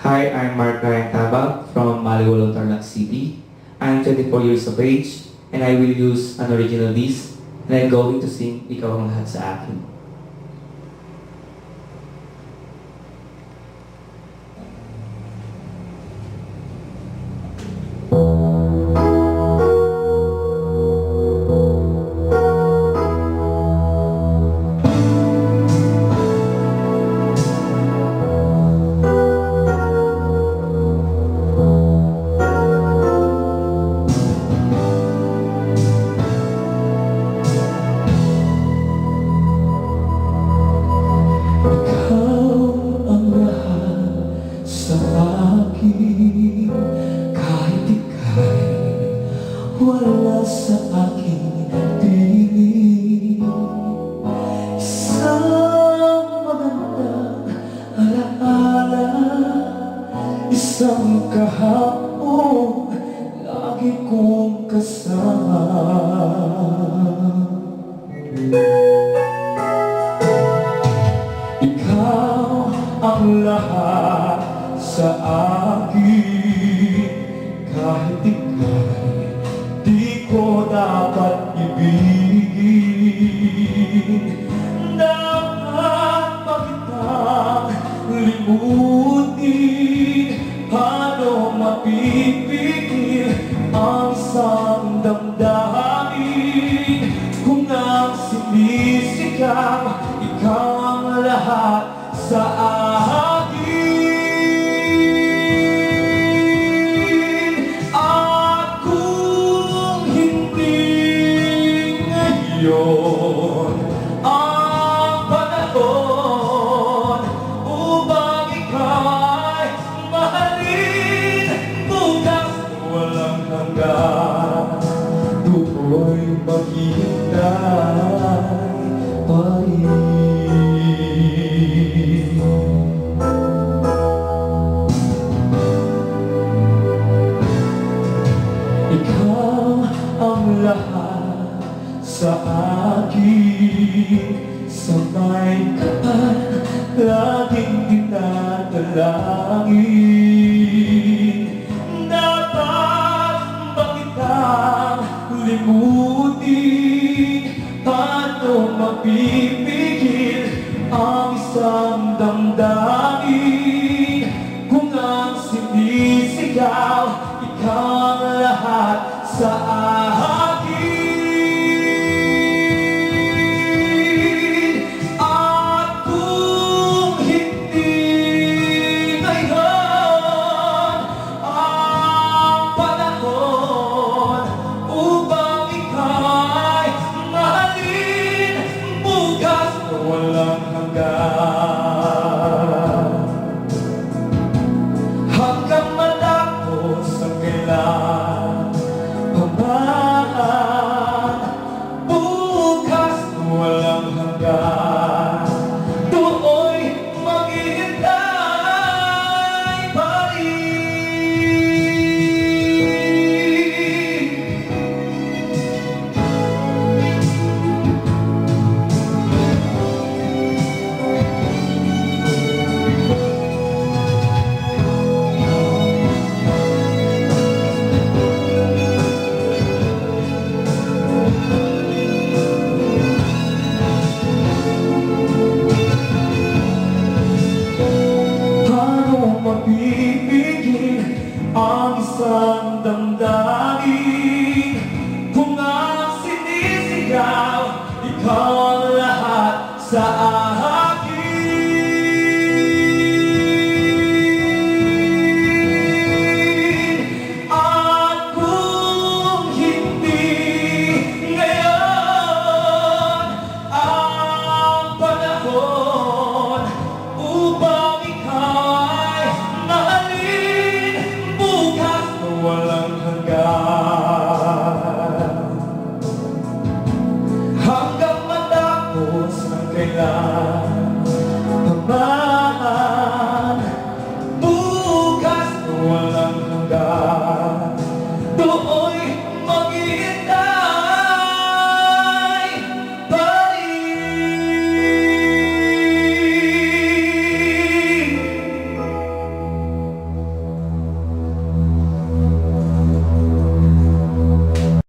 Hi, I'm Mark Tabak from Maliwalo, Tarlac City. I'm 24 years of age and I will use an original disc and I'm going to sing Ikaw ang lahat sa akin. Kahit ika'y wala sa aking piling, isang magandang alaala, isang kahapon lagi kong kasama. Ikaw ang lahat sa akin, kahit ika'y di ko dapat ibigin. Dapat ba kitang limutin? Paano mapipigil ang isang damdamin kung ang sinisigaw ikaw ang lahat sa akin? At kung hindi ngayon ang panahon upang ika'y mahalin, bukas walang hanggan tukoy maghihintay pa rin. Ikaw ang lahat sa akin, sabay ka laging dinadalangin. Dapat ba kitang limutin? Paano mapipigil ang isang damdamin kung ang sinisigaw ikaw ang lahat sa akin? At kung hindi ngayon ang panahon upang ika'y mahalin, bukas walang hanggan, hanggang matapos ang kailan paman, bukas walang hanggan tuoy maghihintay pa rin. Paano mapipigil ang isang damdamin